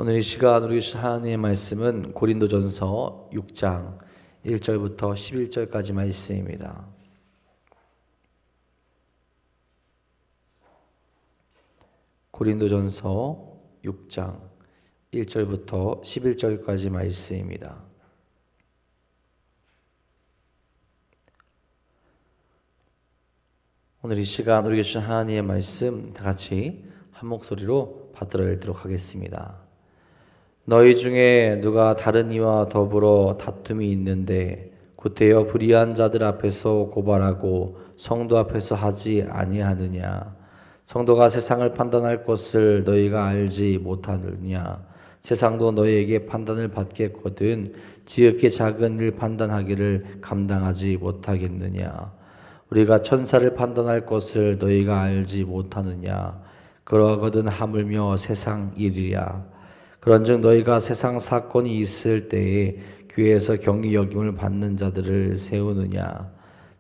오늘 이 시간 우리 하나님의 말씀은 고린도전서 6장 1절부터 11절까지 말씀입니다. 고린도전서 6장 1절부터 11절까지 말씀입니다. 오늘 이 시간 우리 주신 하나님의 말씀 다 같이 한 목소리로 받들어 읽도록 하겠습니다. 너희 중에 누가 다른 이와 더불어 다툼이 있는데 구태여 불의한 자들 앞에서 고발하고 성도 앞에서 하지 아니하느냐? 성도가 세상을 판단할 것을 너희가 알지 못하느냐? 세상도 너희에게 판단을 받겠거든 지극히 작은 일 판단하기를 감당하지 못하겠느냐? 우리가 천사를 판단할 것을 너희가 알지 못하느냐? 그러하거든 하물며 세상 일이야. 그런즉 너희가 세상 사건이 있을 때에 교회에서 경히 여김을 받는 자들을 세우느냐?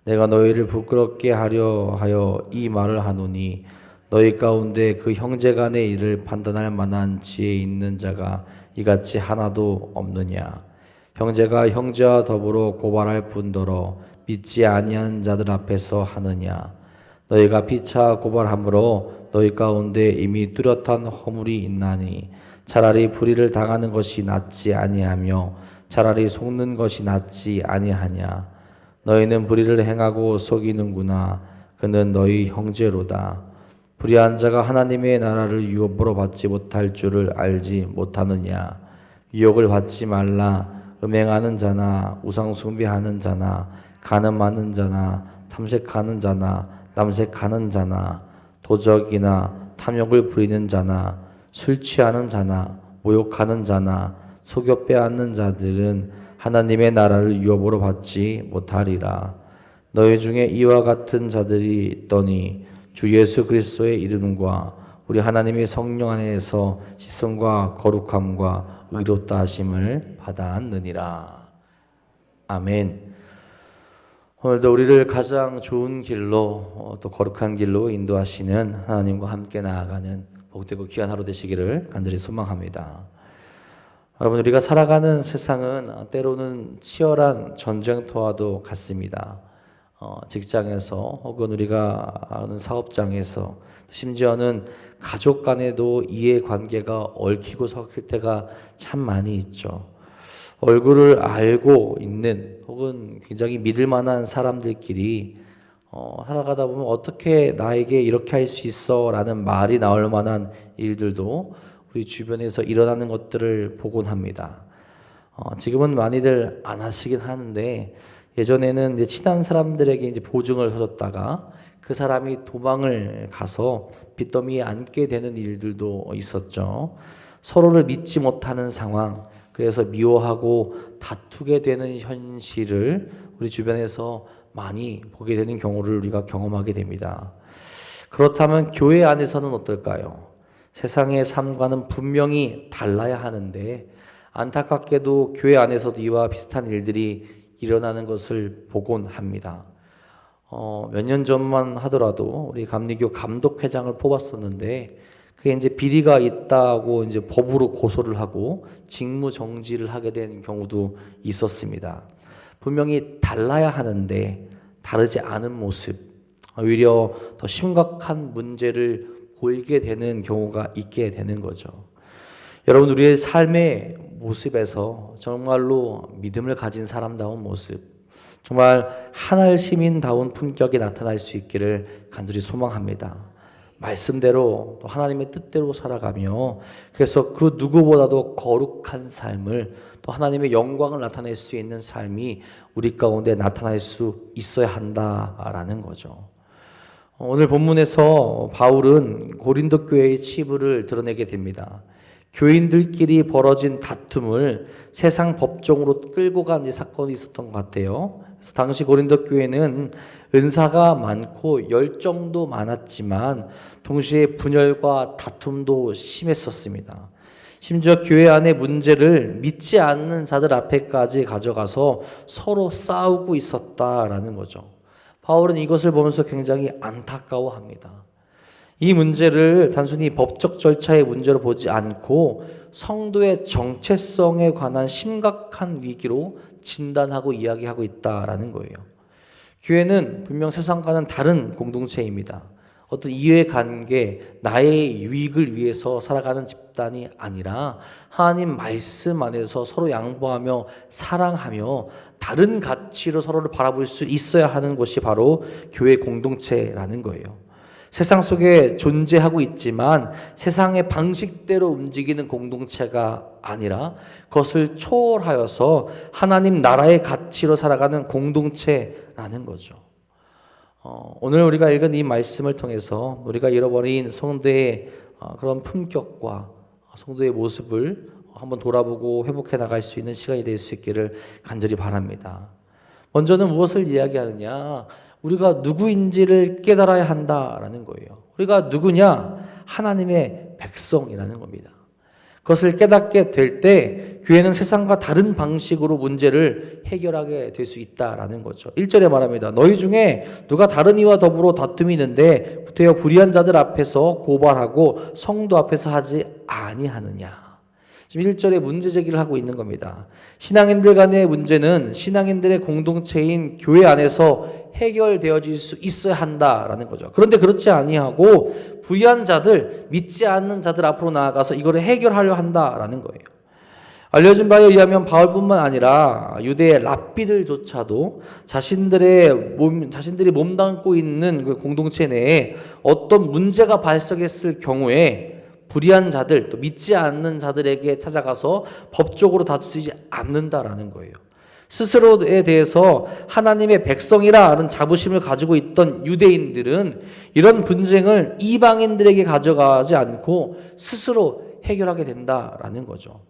내가 너희를 부끄럽게 하려 하여 이 말을 하노니 너희 가운데 그 형제 간의 일을 판단할 만한 지혜 있는 자가 이같이 하나도 없느냐? 형제가 형제와 더불어 고발할 뿐더러 믿지 아니한 자들 앞에서 하느냐? 너희가 피차 고발함으로 너희 가운데 이미 뚜렷한 허물이 있나니 차라리 불의를 당하는 것이 낫지 아니하며 차라리 속는 것이 낫지 아니하냐? 너희는 불의를 행하고 속이는구나. 그는 너희 형제로다. 불의한 자가 하나님의 나라를 유업으로 받지 못할 줄을 알지 못하느냐? 유혹을 받지 말라. 음행하는 자나 우상 숭배하는 자나 간음하는 자나 탐색하는 자나 남색하는 자나 도적이나 탐욕을 부리는 자나 술 취하는 자나 모욕하는 자나 속여 빼앗는 자들은 하나님의 나라를 유업으로 받지 못하리라. 너희 중에 이와 같은 자들이 있더니 주 예수 그리스도의 이름과 우리 하나님의 성령 안에서 시선과 거룩함과 의롭다 하심을 받았느니라. 아멘. 오늘도 우리를 가장 좋은 길로 또 거룩한 길로 인도하시는 하나님과 함께 나아가는 복되고 귀한 하루 되시기를 간절히 소망합니다. 여러분, 우리가 살아가는 세상은 때로는 치열한 전쟁터와도 같습니다. 직장에서 혹은 우리가 하는 사업장에서 심지어는 가족 간에도 이해관계가 얽히고 섞일 때가 참 많이 있죠. 얼굴을 알고 있는 혹은 굉장히 믿을 만한 사람들끼리 살아가다 보면 어떻게 나에게 이렇게 할 수 있어 라는 말이 나올 만한 일들도 우리 주변에서 일어나는 것들을 보곤 합니다. 지금은 많이들 안 하시긴 하는데 예전에는 이제 친한 사람들에게 이제 보증을 서줬다가 그 사람이 도망을 가서 빚더미에 앉게 되는 일들도 있었죠. 서로를 믿지 못하는 상황, 그래서 미워하고 다투게 되는 현실을 우리 주변에서 많이 보게 되는 경우를 우리가 경험하게 됩니다. 그렇다면 교회 안에서는 어떨까요? 세상의 삶과는 분명히 달라야 하는데 안타깝게도 교회 안에서도 이와 비슷한 일들이 일어나는 것을 보곤 합니다. 몇 년 전만 하더라도 우리 감리교 감독회장을 뽑았었는데 그게 이제 비리가 있다고 이제 법으로 고소를 하고 직무 정지를 하게 된 경우도 있었습니다. 분명히 달라야 하는데 다르지 않은 모습, 오히려 더 심각한 문제를 보이게 되는 경우가 있게 되는 거죠. 여러분, 우리의 삶의 모습에서 정말로 믿음을 가진 사람다운 모습, 정말 하늘 시민다운 품격이 나타날 수 있기를 간절히 소망합니다. 말씀대로 또 하나님의 뜻대로 살아가며 그래서 그 누구보다도 거룩한 삶을 또 하나님의 영광을 나타낼 수 있는 삶이 우리 가운데 나타날 수 있어야 한다라는 거죠. 오늘 본문에서 바울은 고린도 교회의 치부를 드러내게 됩니다. 교인들끼리 벌어진 다툼을 세상 법정으로 끌고 간 사건이 있었던 것 같아요. 그래서 당시 고린도 교회는 은사가 많고 열정도 많았지만 동시에 분열과 다툼도 심했었습니다. 심지어 교회 안의 문제를 믿지 않는 자들 앞에까지 가져가서 서로 싸우고 있었다라는 거죠. 바울은 이것을 보면서 굉장히 안타까워합니다. 이 문제를 단순히 법적 절차의 문제로 보지 않고 성도의 정체성에 관한 심각한 위기로 진단하고 이야기하고 있다라는 거예요. 교회는 분명 세상과는 다른 공동체입니다. 어떤 이해관계, 나의 유익을 위해서 살아가는 집단이 아니라 하나님 말씀 안에서 서로 양보하며 사랑하며 다른 가치로 서로를 바라볼 수 있어야 하는 것이 바로 교회 공동체라는 거예요. 세상 속에 존재하고 있지만 세상의 방식대로 움직이는 공동체가 아니라 그것을 초월하여서 하나님 나라의 가치로 살아가는 공동체라는 거죠. 오늘 우리가 읽은 이 말씀을 통해서 우리가 잃어버린 성도의 그런 품격과 성도의 모습을 한번 돌아보고 회복해 나갈 수 있는 시간이 될 수 있기를 간절히 바랍니다. 먼저는 무엇을 이야기하느냐? 우리가 누구인지를 깨달아야 한다라는 거예요. 우리가 누구냐? 하나님의 백성이라는 겁니다. 그것을 깨닫게 될 때 교회는 세상과 다른 방식으로 문제를 해결하게 될 수 있다라는 거죠. 1절에 말합니다. 너희 중에 누가 다른 이와 더불어 다툼이 있는데 구태여 불의한 자들 앞에서 고발하고 성도 앞에서 하지 아니하느냐. 지금 1절에 문제 제기를 하고 있는 겁니다. 신앙인들 간의 문제는 신앙인들의 공동체인 교회 안에서 해결되어질 수 있어야 한다라는 거죠. 그런데 그렇지 아니하고 불의한 자들, 믿지 않는 자들 앞으로 나아가서 이거를 해결하려 한다라는 거예요. 알려진 바에 의하면 바울뿐만 아니라 유대의 랍비들조차도 자신들이 몸담고 있는 그 공동체 내에 어떤 문제가 발생했을 경우에 불의한 자들, 또 믿지 않는 자들에게 찾아가서 법적으로 다투지 않는다라는 거예요. 스스로에 대해서 하나님의 백성이라는 자부심을 가지고 있던 유대인들은 이런 분쟁을 이방인들에게 가져가지 않고 스스로 해결하게 된다라는 거죠.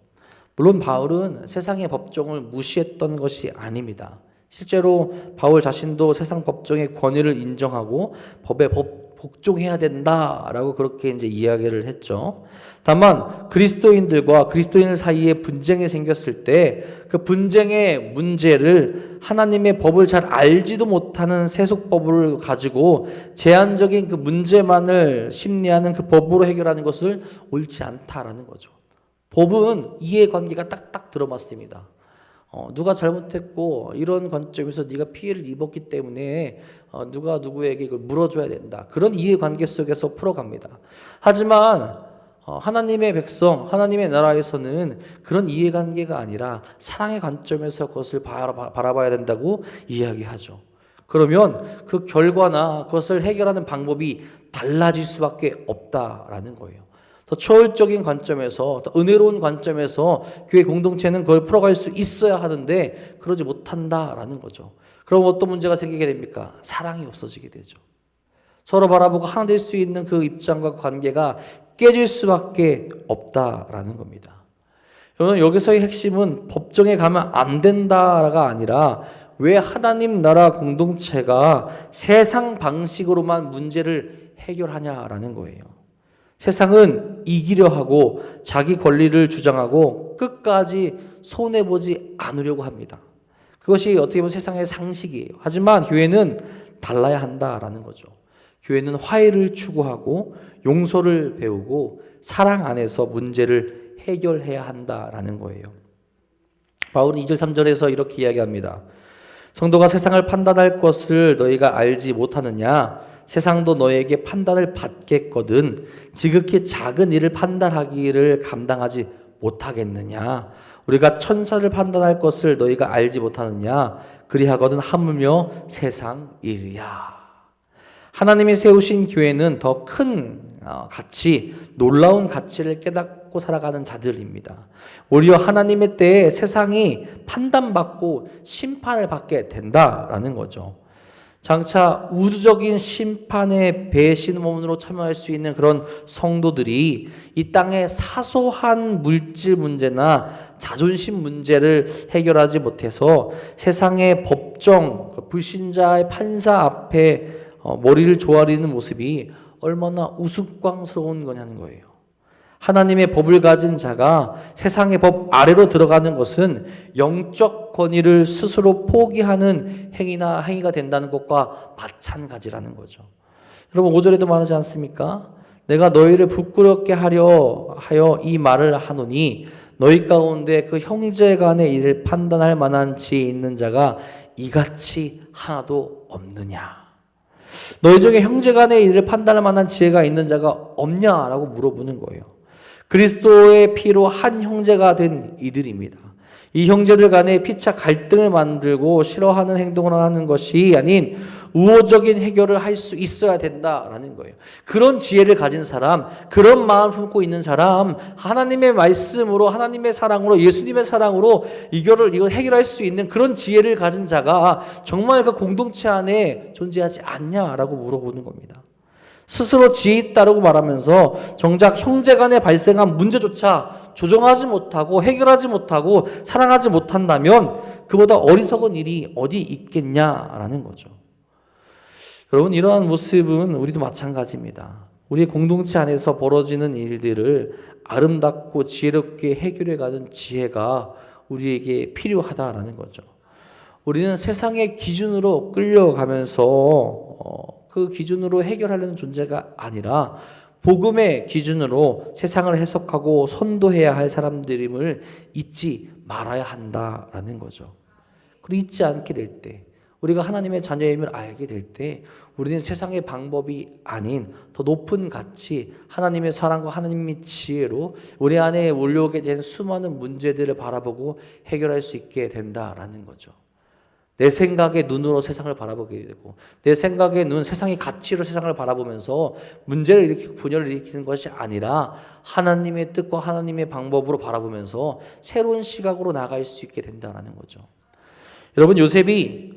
물론 바울은 세상의 법정을 무시했던 것이 아닙니다. 실제로 바울 자신도 세상 법정의 권위를 인정하고 법에 복종해야 된다라고 그렇게 이제 이야기를 했죠. 다만 그리스도인들과 그리스도인 사이에 분쟁이 생겼을 때 그 분쟁의 문제를 하나님의 법을 잘 알지도 못하는 세속법을 가지고 제한적인 그 문제만을 심리하는 그 법으로 해결하는 것을 옳지 않다라는 거죠. 법은 이해관계가 딱딱 들어맞습니다. 누가 잘못했고 이런 관점에서 네가 피해를 입었기 때문에 누가 누구에게 이걸 물어줘야 된다. 그런 이해관계 속에서 풀어갑니다. 하지만 하나님의 백성, 하나님의 나라에서는 그런 이해관계가 아니라 사랑의 관점에서 그것을 바라봐야 된다고 이야기하죠. 그러면 그 결과나 그것을 해결하는 방법이 달라질 수밖에 없다라는 거예요. 더 초월적인 관점에서, 더 은혜로운 관점에서 교회 공동체는 그걸 풀어갈 수 있어야 하는데 그러지 못한다라는 거죠. 그럼 어떤 문제가 생기게 됩니까? 사랑이 없어지게 되죠. 서로 바라보고 하나 될 수 있는 그 입장과 관계가 깨질 수밖에 없다라는 겁니다. 여러분, 여기서의 핵심은 법정에 가면 안 된다가 아니라 왜 하나님 나라 공동체가 세상 방식으로만 문제를 해결하냐라는 거예요. 세상은 이기려 하고 자기 권리를 주장하고 끝까지 손해보지 않으려고 합니다. 그것이 어떻게 보면 세상의 상식이에요. 하지만 교회는 달라야 한다라는 거죠. 교회는 화해를 추구하고 용서를 배우고 사랑 안에서 문제를 해결해야 한다라는 거예요. 바울은 2절 3절에서 이렇게 이야기합니다. 성도가 세상을 판단할 것을 너희가 알지 못하느냐? 세상도 너에게 판단을 받겠거든 지극히 작은 일을 판단하기를 감당하지 못하겠느냐? 우리가 천사를 판단할 것을 너희가 알지 못하느냐? 그리하거든 하물며 세상 일이야. 하나님이 세우신 교회는 더 큰 가치, 놀라운 가치를 깨닫고 살아가는 자들입니다. 오히려 하나님의 때에 세상이 판단받고 심판을 받게 된다라는 거죠. 장차 우주적인 심판의 배신원으로 참여할 수 있는 그런 성도들이 이 땅의 사소한 물질 문제나 자존심 문제를 해결하지 못해서 세상의 법정, 불신자의 판사 앞에 머리를 조아리는 모습이 얼마나 우스꽝스러운 거냐는 거예요. 하나님의 법을 가진 자가 세상의 법 아래로 들어가는 것은 영적 권위를 스스로 포기하는 행위가 된다는 것과 마찬가지라는 거죠. 여러분 5절에도 말하지 않습니까? 내가 너희를 부끄럽게 하려 하여 이 말을 하노니 너희 가운데 그 형제 간의 일을 판단할 만한 지혜 있는 자가 이같이 하나도 없느냐. 너희 중에 형제 간의 일을 판단할 만한 지혜가 있는 자가 없냐라고 물어보는 거예요. 그리스도의 피로 한 형제가 된 이들입니다. 이 형제들 간에 피차 갈등을 만들고 싫어하는 행동을 하는 것이 아닌 우호적인 해결을 할 수 있어야 된다라는 거예요. 그런 지혜를 가진 사람, 그런 마음을 품고 있는 사람, 하나님의 말씀으로, 하나님의 사랑으로, 예수님의 사랑으로 이걸 해결할 수 있는 그런 지혜를 가진 자가 정말 그 공동체 안에 존재하지 않냐라고 물어보는 겁니다. 스스로 지혜 있다라고 말하면서 정작 형제 간에 발생한 문제조차 조정하지 못하고 해결하지 못하고 사랑하지 못한다면 그보다 어리석은 일이 어디 있겠냐라는 거죠. 여러분, 이러한 모습은 우리도 마찬가지입니다. 우리 공동체 안에서 벌어지는 일들을 아름답고 지혜롭게 해결해가는 지혜가 우리에게 필요하다라는 거죠. 우리는 세상의 기준으로 끌려가면서 그 기준으로 해결하려는 존재가 아니라 복음의 기준으로 세상을 해석하고 선도해야 할 사람들임을 잊지 말아야 한다라는 거죠. 그리고 잊지 않게 될 때, 우리가 하나님의 자녀임을 알게 될 때 우리는 세상의 방법이 아닌 더 높은 가치, 하나님의 사랑과 하나님의 지혜로 우리 안에 몰려오게 된 수많은 문제들을 바라보고 해결할 수 있게 된다라는 거죠. 내 생각의 눈으로 세상을 바라보게 되고 내 생각의 눈, 세상의 가치로 세상을 바라보면서 문제를 일으키고 분열을 일으키는 것이 아니라 하나님의 뜻과 하나님의 방법으로 바라보면서 새로운 시각으로 나아갈 수 있게 된다는 거죠. 여러분, 요셉이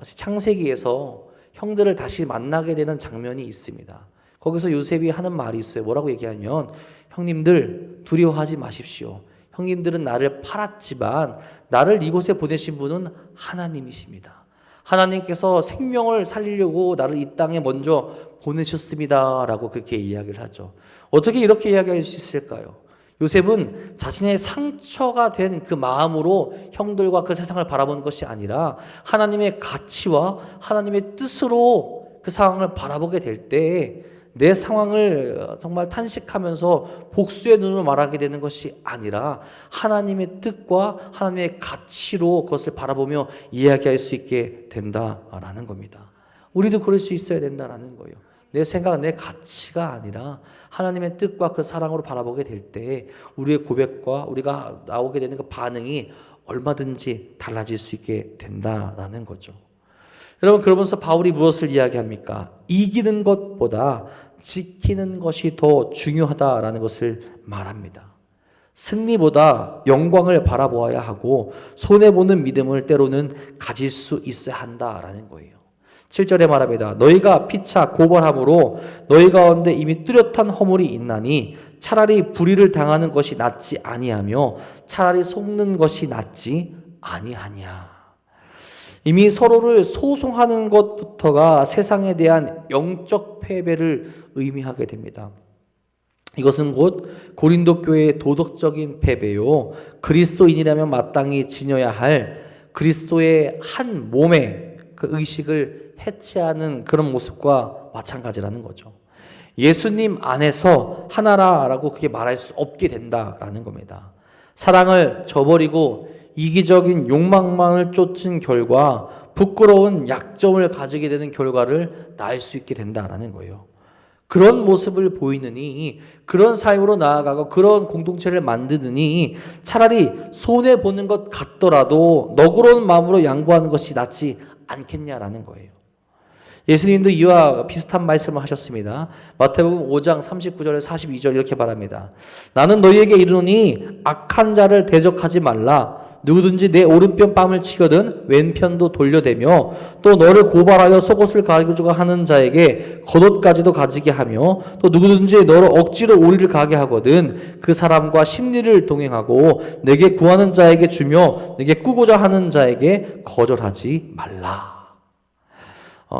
창세기에서 형들을 다시 만나게 되는 장면이 있습니다. 거기서 요셉이 하는 말이 있어요. 뭐라고 얘기하면, 형님들 두려워하지 마십시오. 형님들은 나를 팔았지만 나를 이곳에 보내신 분은 하나님이십니다. 하나님께서 생명을 살리려고 나를 이 땅에 먼저 보내셨습니다 라고 그렇게 이야기를 하죠. 어떻게 이렇게 이야기할 수 있을까요? 요셉은 자신의 상처가 된 그 마음으로 형들과 그 세상을 바라보는 것이 아니라 하나님의 가치와 하나님의 뜻으로 그 상황을 바라보게 될 때 내 상황을 정말 탄식하면서 복수의 눈으로 말하게 되는 것이 아니라 하나님의 뜻과 하나님의 가치로 그것을 바라보며 이야기할 수 있게 된다라는 겁니다. 우리도 그럴 수 있어야 된다라는 거예요. 내 생각, 내 가치가 아니라 하나님의 뜻과 그 사랑으로 바라보게 될 때 우리의 고백과 우리가 나오게 되는 그 반응이 얼마든지 달라질 수 있게 된다라는 거죠. 여러분, 그러면서 바울이 무엇을 이야기합니까? 이기는 것보다 지키는 것이 더 중요하다라는 것을 말합니다. 승리보다 영광을 바라보아야 하고 손해보는 믿음을 때로는 가질 수 있어야 한다라는 거예요. 7절에 말합니다. 너희가 피차 고발함으로 너희 가운데 이미 뚜렷한 허물이 있나니 차라리 불의를 당하는 것이 낫지 아니하며 차라리 속는 것이 낫지 아니하냐. 이미 서로를 소송하는 것부터가 세상에 대한 영적 패배를 의미하게 됩니다. 이것은 곧 고린도 교회의 도덕적인 패배요, 그리스도인이라면 마땅히 지녀야 할 그리스도의 한 몸의 그 의식을 해체하는 그런 모습과 마찬가지라는 거죠. 예수님 안에서 하나라라고 그렇게 말할 수 없게 된다라는 겁니다. 사랑을 저버리고 이기적인 욕망만을 쫓은 결과 부끄러운 약점을 가지게 되는 결과를 낳을 수 있게 된다라는 거예요. 그런 모습을 보이느니, 그런 삶으로 나아가고 그런 공동체를 만드느니 차라리 손해보는 것 같더라도 너그러운 마음으로 양보하는 것이 낫지 않겠냐라는 거예요. 예수님도 이와 비슷한 말씀을 하셨습니다. 마태복음 5장 39절에 42절 이렇게 말합니다. 나는 너희에게 이르노니 악한 자를 대적하지 말라. 누구든지 내 오른편 뺨을 치거든 왼편도 돌려대며 또 너를 고발하여 속옷을 가지고 하는 자에게 겉옷까지도 가지게 하며 또 누구든지 너를 억지로 오리를 가게 하거든 그 사람과 심리를 동행하고 내게 구하는 자에게 주며 내게 꾸고자 하는 자에게 거절하지 말라.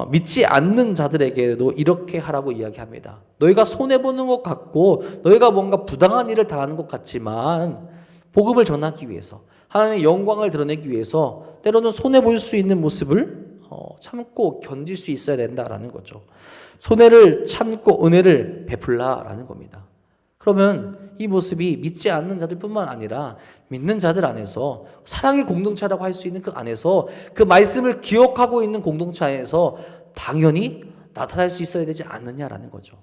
믿지 않는 자들에게도 이렇게 하라고 이야기합니다. 너희가 손해보는 것 같고 너희가 뭔가 부당한 일을 당하는 것 같지만 복음을 전하기 위해서 하나님의 영광을 드러내기 위해서 때로는 손해볼 수 있는 모습을 참고 견딜 수 있어야 된다라는 거죠. 손해를 참고 은혜를 베풀라라는 겁니다. 그러면 이 모습이 믿지 않는 자들뿐만 아니라 믿는 자들 안에서 사랑의 공동체라고 할 수 있는 그 안에서 그 말씀을 기억하고 있는 공동체 안에서 당연히 나타날 수 있어야 되지 않느냐라는 거죠.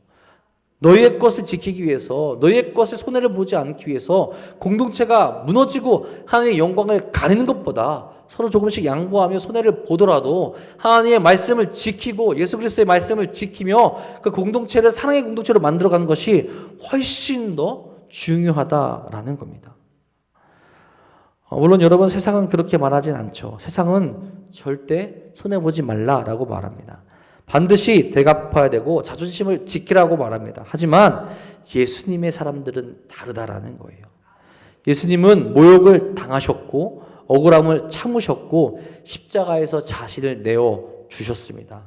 너희의 것을 지키기 위해서, 너희의 것에 손해를 보지 않기 위해서 공동체가 무너지고 하나님의 영광을 가리는 것보다 서로 조금씩 양보하며 손해를 보더라도 하나님의 말씀을 지키고 예수 그리스도의 말씀을 지키며 그 공동체를 사랑의 공동체로 만들어가는 것이 훨씬 더 중요하다라는 겁니다. 물론 여러분, 세상은 그렇게 말하진 않죠. 세상은 절대 손해보지 말라라고 말합니다. 반드시 대갚아야 되고 자존심을 지키라고 말합니다. 하지만 예수님의 사람들은 다르다라는 거예요. 예수님은 모욕을 당하셨고 억울함을 참으셨고 십자가에서 자신을 내어 주셨습니다.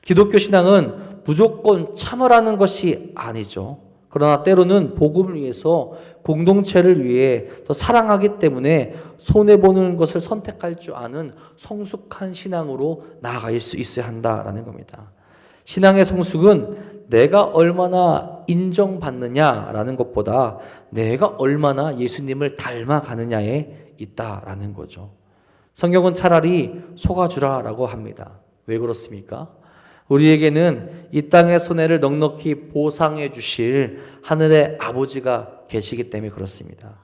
기독교 신앙은 무조건 참으라는 것이 아니죠. 그러나 때로는 복음을 위해서 공동체를 위해 더 사랑하기 때문에 손해보는 것을 선택할 줄 아는 성숙한 신앙으로 나아갈 수 있어야 한다라는 겁니다. 신앙의 성숙은 내가 얼마나 인정받느냐라는 것보다 내가 얼마나 예수님을 닮아가느냐에 있다라는 거죠. 성경은 차라리 속아주라라고 합니다. 왜 그렇습니까? 우리에게는 이 땅의 손해를 넉넉히 보상해 주실 하늘의 아버지가 계시기 때문에 그렇습니다.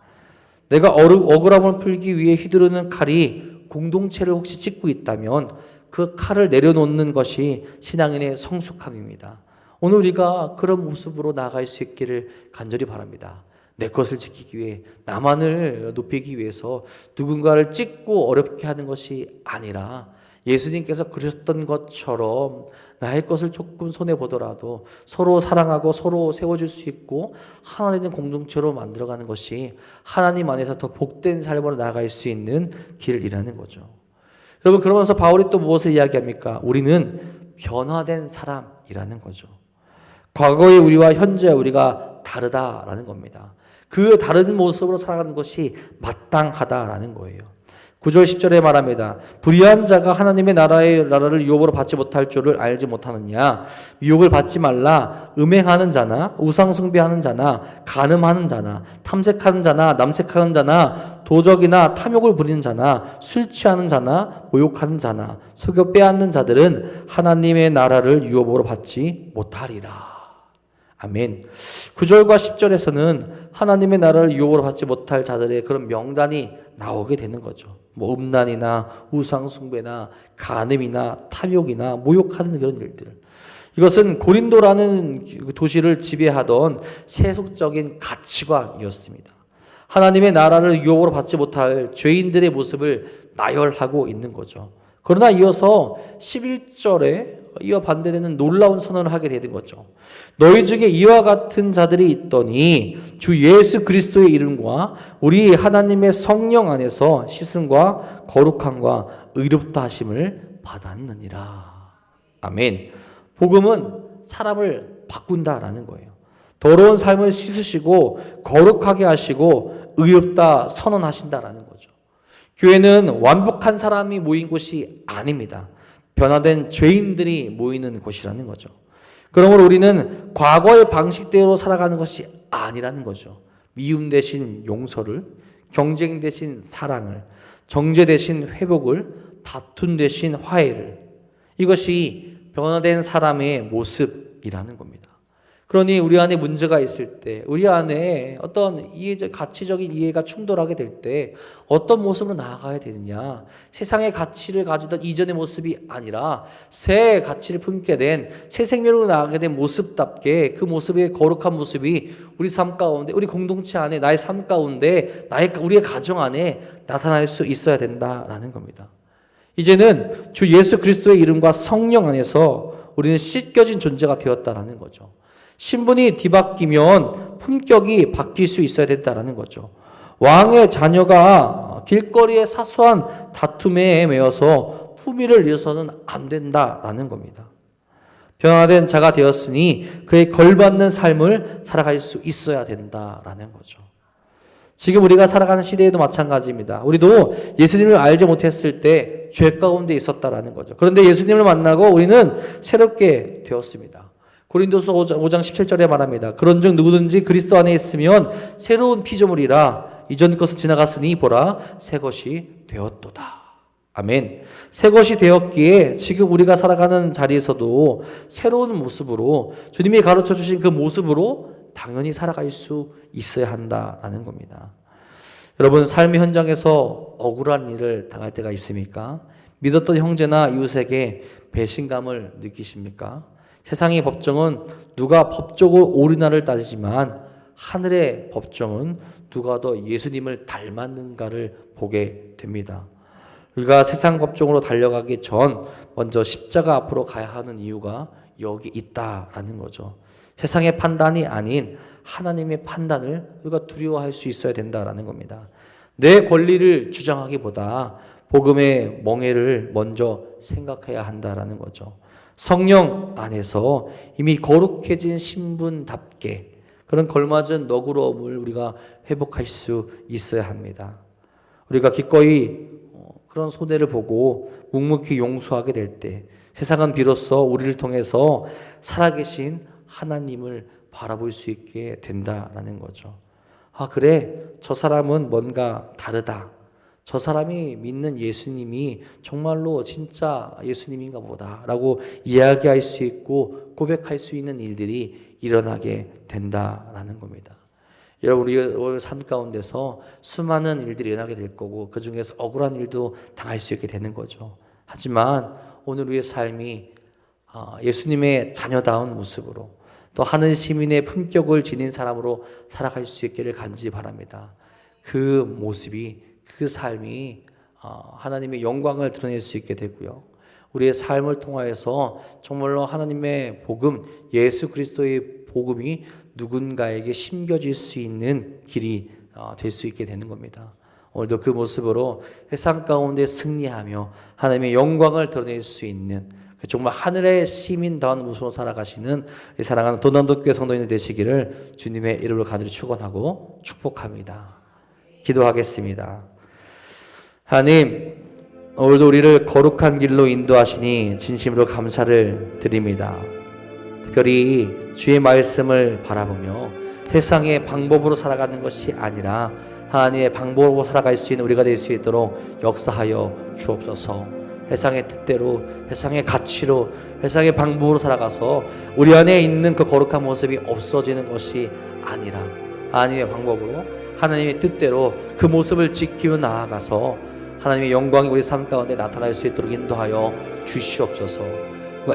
내가 억울함을 풀기 위해 휘두르는 칼이 공동체를 혹시 찢고 있다면 그 칼을 내려놓는 것이 신앙인의 성숙함입니다. 오늘 우리가 그런 모습으로 나아갈 수 있기를 간절히 바랍니다. 내 것을 지키기 위해, 나만을 높이기 위해서 누군가를 찢고 어렵게 하는 것이 아니라 예수님께서 그러셨던 것처럼 나의 것을 조금 손해보더라도 서로 사랑하고 서로 세워줄 수 있고 하나 되는 공동체로 만들어가는 것이 하나님 안에서 더 복된 삶으로 나아갈 수 있는 길이라는 거죠. 여러분, 그러면서 바울이 또 무엇을 이야기합니까? 우리는 변화된 사람이라는 거죠. 과거의 우리와 현재의 우리가 다르다라는 겁니다. 그 다른 모습으로 살아가는 것이 마땅하다라는 거예요. 9절 10절에 말합니다. 불의한 자가 하나님의 나라를 유업으로 받지 못할 줄을 알지 못하느냐. 미혹을 받지 말라. 음행하는 자나 우상 숭배하는 자나 간음하는 자나 탐색하는 자나 남색하는 자나 도적이나 탐욕을 부리는 자나 술 취하는 자나 모욕하는 자나 속여 빼앗는 자들은 하나님의 나라를 유업으로 받지 못하리라. 아멘. 9절과 10절에서는 하나님의 나라를 유업으로 받지 못할 자들의 그런 명단이 나오게 되는 거죠. 뭐 음란이나 우상숭배나 간음이나 탐욕이나 모욕하는 그런 일들. 이것은 고린도라는 도시를 지배하던 세속적인 가치관이었습니다. 하나님의 나라를 유업으로 받지 못할 죄인들의 모습을 나열하고 있는 거죠. 그러나 이어서 11절에 이와 반대되는 놀라운 선언을 하게 되는 거죠. 너희 중에 이와 같은 자들이 있더니 주 예수 그리스도의 이름과 우리 하나님의 성령 안에서 씻음과 거룩함과 의롭다 하심을 받았느니라. 아멘. 복음은 사람을 바꾼다라는 거예요. 더러운 삶을 씻으시고 거룩하게 하시고 의롭다 선언하신다라는 거죠. 교회는 완벽한 사람이 모인 곳이 아닙니다. 변화된 죄인들이 모이는 곳이라는 거죠. 그러므로 우리는 과거의 방식대로 살아가는 것이 아니라는 거죠. 미움 대신 용서를, 경쟁 대신 사랑을, 정죄 대신 회복을, 다툼 대신 화해를. 이것이 변화된 사람의 모습이라는 겁니다. 그러니 우리 안에 문제가 있을 때, 우리 안에 어떤 가치적인 이해가 충돌하게 될 때 어떤 모습으로 나아가야 되느냐. 세상의 가치를 가지던 이전의 모습이 아니라 새 가치를 품게 된 새 생명으로 나아가게 된 모습답게 그 모습의 거룩한 모습이 우리 삶 가운데, 우리 공동체 안에, 나의 삶 가운데, 우리의 가정 안에 나타날 수 있어야 된다라는 겁니다. 이제는 주 예수 그리스도의 이름과 성령 안에서 우리는 씻겨진 존재가 되었다라는 거죠. 신분이 뒤바뀌면 품격이 바뀔 수 있어야 된다는 거죠. 왕의 자녀가 길거리의 사소한 다툼에 매여서 품위를 잃어서는 안 된다라는 겁니다. 변화된 자가 되었으니 그의 걸받는 삶을 살아갈 수 있어야 된다라는 거죠. 지금 우리가 살아가는 시대에도 마찬가지입니다. 우리도 예수님을 알지 못했을 때 죄 가운데 있었다라는 거죠. 그런데 예수님을 만나고 우리는 새롭게 되었습니다. 고린도서 5장 17절에 말합니다. 그런즉 누구든지 그리스도 안에 있으면 새로운 피조물이라 이전 것은 지나갔으니 보라 새 것이 되었도다. 아멘. 새 것이 되었기에 지금 우리가 살아가는 자리에서도 새로운 모습으로 주님이 가르쳐 주신 그 모습으로 당연히 살아갈 수 있어야 한다라는 겁니다. 여러분, 삶의 현장에서 억울한 일을 당할 때가 있습니까? 믿었던 형제나 이웃에게 배신감을 느끼십니까? 세상의 법정은 누가 법적으로 옳으나를 따지지만 하늘의 법정은 누가 더 예수님을 닮았는가를 보게 됩니다. 우리가 세상 법정으로 달려가기 전 먼저 십자가 앞으로 가야 하는 이유가 여기 있다라는 거죠. 세상의 판단이 아닌 하나님의 판단을 우리가 두려워할 수 있어야 된다라는 겁니다. 내 권리를 주장하기보다 복음의 멍에를 먼저 생각해야 한다라는 거죠. 성령 안에서 이미 거룩해진 신분답게 그런 걸맞은 너그러움을 우리가 회복할 수 있어야 합니다. 우리가 기꺼이 그런 손해를 보고 묵묵히 용서하게 될 때 세상은 비로소 우리를 통해서 살아계신 하나님을 바라볼 수 있게 된다라는 거죠. 아, 그래, 저 사람은 뭔가 다르다. 저 사람이 믿는 예수님이 정말로 진짜 예수님인가 보다 라고 이야기할 수 있고 고백할 수 있는 일들이 일어나게 된다라는 겁니다. 여러분, 우리 삶 가운데서 수많은 일들이 일어나게 될 거고 그 중에서 억울한 일도 당할 수 있게 되는 거죠. 하지만 오늘 우리의 삶이 예수님의 자녀다운 모습으로 또 하늘 시민의 품격을 지닌 사람으로 살아갈 수 있기를 간절히 바랍니다. 그 모습이, 그 삶이 하나님의 영광을 드러낼 수 있게 되고요. 우리의 삶을 통하여서 정말로 하나님의 복음, 예수 그리스도의 복음이 누군가에게 심겨질 수 있는 길이 될 수 있게 되는 겁니다. 오늘도 그 모습으로 세상 가운데 승리하며 하나님의 영광을 드러낼 수 있는 정말 하늘의 시민다운 모습으로 살아가시는 사랑하는 도난도교회 성도님들 되시기를 주님의 이름으로 간절히 축원하고 축복합니다. 기도하겠습니다. 하나님, 오늘도 우리를 거룩한 길로 인도하시니 진심으로 감사를 드립니다. 특별히 주의 말씀을 바라보며 세상의 방법으로 살아가는 것이 아니라 하나님의 방법으로 살아갈 수 있는 우리가 될 수 있도록 역사하여 주옵소서. 세상의 뜻대로, 세상의 가치로, 세상의 방법으로 살아가서 우리 안에 있는 그 거룩한 모습이 없어지는 것이 아니라 하나님의 방법으로, 하나님의 뜻대로 그 모습을 지키며 나아가서 하나님의 영광이 우리 삶 가운데 나타날 수 있도록 인도하여 주시옵소서.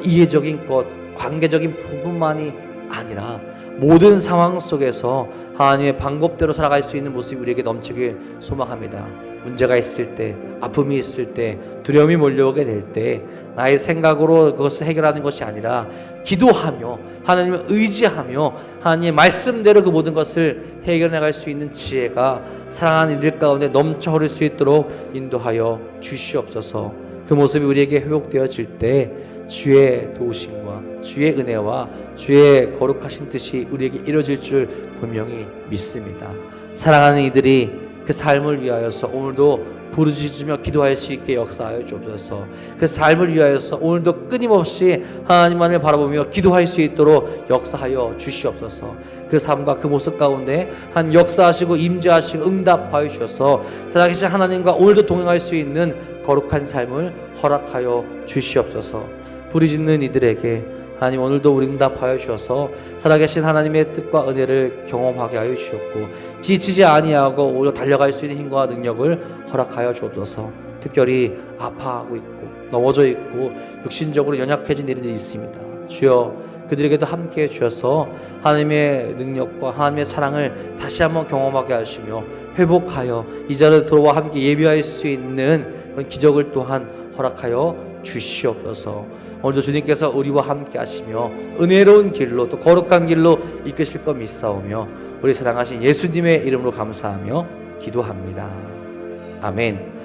이해적인 것, 관계적인 부분만이 아니라 모든 상황 속에서 하나님의 방법대로 살아갈 수 있는 모습이 우리에게 넘치길 소망합니다. 문제가 있을 때, 아픔이 있을 때, 두려움이 몰려오게 될 때 나의 생각으로 그것을 해결하는 것이 아니라 기도하며 하나님을 의지하며 하나님의 말씀대로 그 모든 것을 해결해 나갈 수 있는 지혜가 사랑하는 이들 가운데 넘쳐 흐를 수 있도록 인도하여 주시옵소서. 그 모습이 우리에게 회복되어질 때 주의 도우심과 주의 은혜와 주의 거룩하신 뜻이 우리에게 이루어질 줄 분명히 믿습니다. 사랑하는 이들이 그 삶을 위하여서 오늘도 부르짖으며 기도할 수 있게 역사하여 주옵소서. 그 삶을 위하여서 오늘도 끊임없이 하나님만을 바라보며 기도할 수 있도록 역사하여 주시옵소서. 그 삶과 그 모습 가운데 한 역사하시고 임재하시고 응답하여 주셔서 살아계신 하나님과 오늘도 동행할 수 있는 거룩한 삶을 허락하여 주시옵소서. 부르짖는 이들에게 하나님 오늘도 우리 응답하여 주셔서 살아계신 하나님의 뜻과 은혜를 경험하게 하여 주셨고 지치지 아니하고 오히려 달려갈 수 있는 힘과 능력을 허락하여 주옵소서. 특별히 아파하고 있고 넘어져 있고 육신적으로 연약해진 이들이 있습니다. 주여, 그들에게도 함께해 주셔서 하나님의 능력과 하나님의 사랑을 다시 한번 경험하게 하시며 회복하여 이 자리에 돌아와 함께 예배할 수 있는 그런 기적을 또한 허락하여 주시옵소서. 오늘도 주님께서 우리와 함께 하시며 은혜로운 길로 또 거룩한 길로 이끄실 것 믿사오며 우리 사랑하신 예수님의 이름으로 감사하며 기도합니다. 아멘.